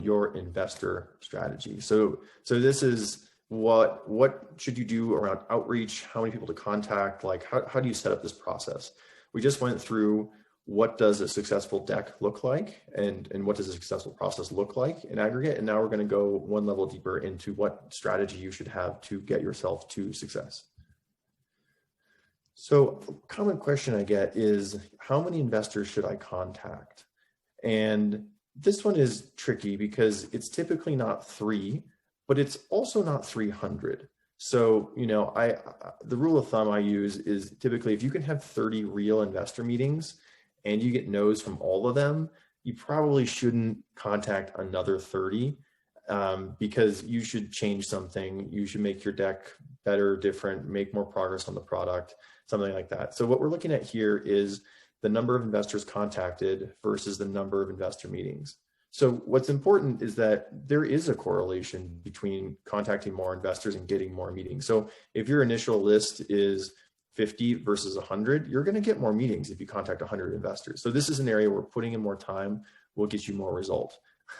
your investor strategy. So this is what should you do around outreach, how many people to contact, like how do you set up this process? We just went through what does a successful deck look like and what does a successful process look like in aggregate. And now we're going to go one level deeper into what strategy you should have to get yourself to success. So a common question I get is, how many investors should I contact? And this one is tricky because it's typically not 3, but it's also not 300. So, the rule of thumb I use is typically if you can have 30 real investor meetings and you get no's from all of them, you probably shouldn't contact another 30 because you should change something. You should make your deck better, different, make more progress on the product, something like that. So what we're looking at here is the number of investors contacted versus the number of investor meetings. So what's important is that there is a correlation between contacting more investors and getting more meetings. So if your initial list is 50 versus 100, you're going to get more meetings if you contact 100 investors. So this is an area where putting in more time will get you more result.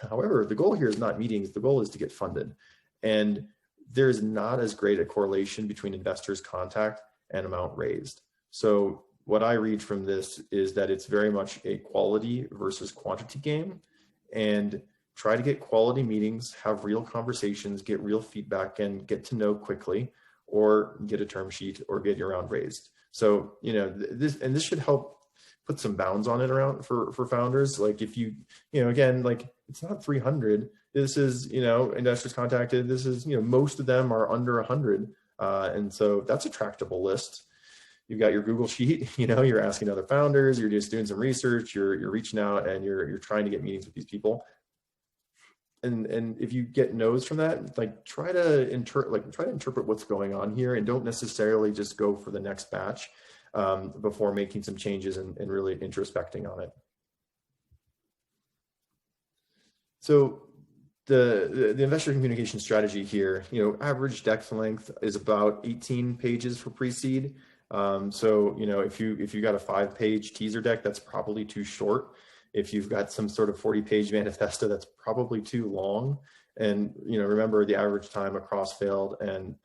However, the goal here is not meetings. The goal is to get funded. And there's not as great a correlation between investors contact and amount raised. So what I read from this is that it's very much a quality versus quantity game, and try to get quality meetings, have real conversations, get real feedback, and get to know quickly, or get a term sheet or get your round raised. So, this should help put some bounds on it around for founders. Like if again, like it's not 300, this is, investors contacted, this is, most of them are under 100. And so that's a tractable list. You've got your Google sheet, you're asking other founders, you're just doing some research, you're reaching out and you're trying to get meetings with these people. And if you get no's from that, like try to interpret what's going on here, and don't necessarily just go for the next batch before making some changes and really introspecting on it. So the investor communication strategy here, average deck length is about 18 pages for pre-seed. So, if you got a 5-page teaser deck, that's probably too short. If you've got some sort of 40-page manifesto, that's probably too long. And, remember the average time across failed and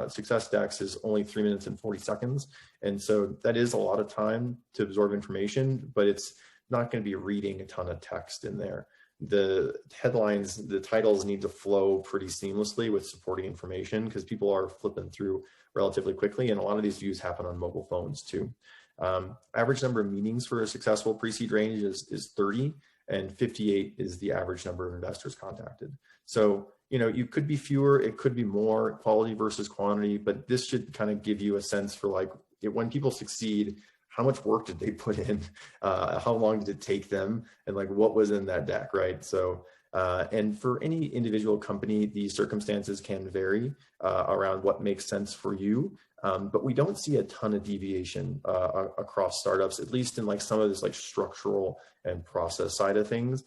success decks is only 3 minutes and 40 seconds. And so that is a lot of time to absorb information, but it's not going to be reading a ton of text in there. The headlines, the titles need to flow pretty seamlessly with supporting information because people are flipping through relatively quickly. And a lot of these views happen on mobile phones too. Average number of meetings for a successful pre-seed range is 30, and 58 is the average number of investors contacted. So, you could be fewer, it could be more, quality versus quantity, but this should kind of give you a sense for like when people succeed, how much work did they put in? How long did it take them? And like what was in that deck, right? So, and for any individual company, these circumstances can vary around what makes sense for you. But we don't see a ton of deviation across startups, at least in like some of this like structural and process side of things.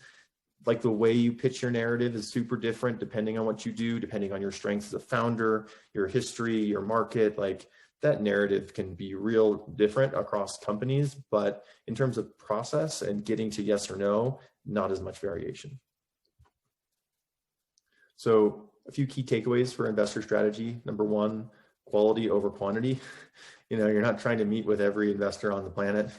Like the way you pitch your narrative is super different depending on what you do, depending on your strengths as a founder, your history, your market. Like that narrative can be real different across companies, but in terms of process and getting to yes or no, not as much variation. So a few key takeaways for investor strategy. Number one, quality over quantity. You're not trying to meet with every investor on the planet.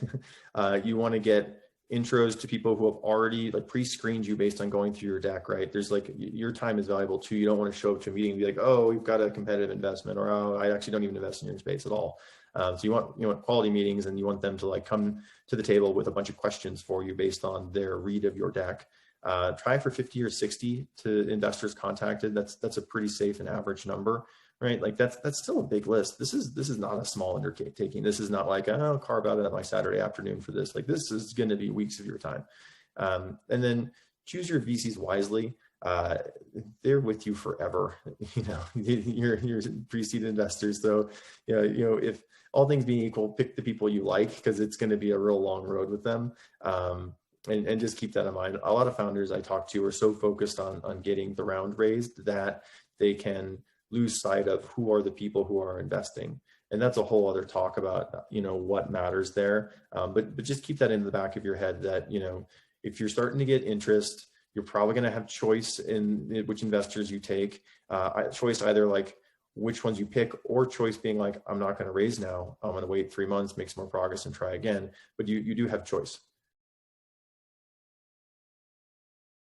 You want to get intros to people who have already like pre-screened you based on going through your deck, right? There's like, your time is valuable too. You don't want to show up to a meeting and be like, oh, we've got a competitive investment, or oh, I actually don't even invest in your space at all. So you want quality meetings, and you want them to like come to the table with a bunch of questions for you based on their read of your deck. Try for 50 or 60 to investors contacted. That's a pretty safe and average number, right? Like that's still a big list. This is not a small undertaking. This is not like, I'll carve out my Saturday afternoon for this. Like this is going to be weeks of your time. And then choose your VCs wisely. They're with you forever. You're pre-seed investors. So, if all things being equal, pick the people you like, because it's going to be a real long road with them. And just keep that in mind. A lot of founders I talk to are so focused on getting the round raised that they can lose sight of who are the people who are investing. And that's a whole other talk about, what matters there. But just keep that in the back of your head that, if you're starting to get interest, You're probably going to have choice in which investors you take, choice either like which ones you pick, or choice being like, I'm not going to raise now. I'm going to wait 3 months, make some more progress and try again. But you do have choice.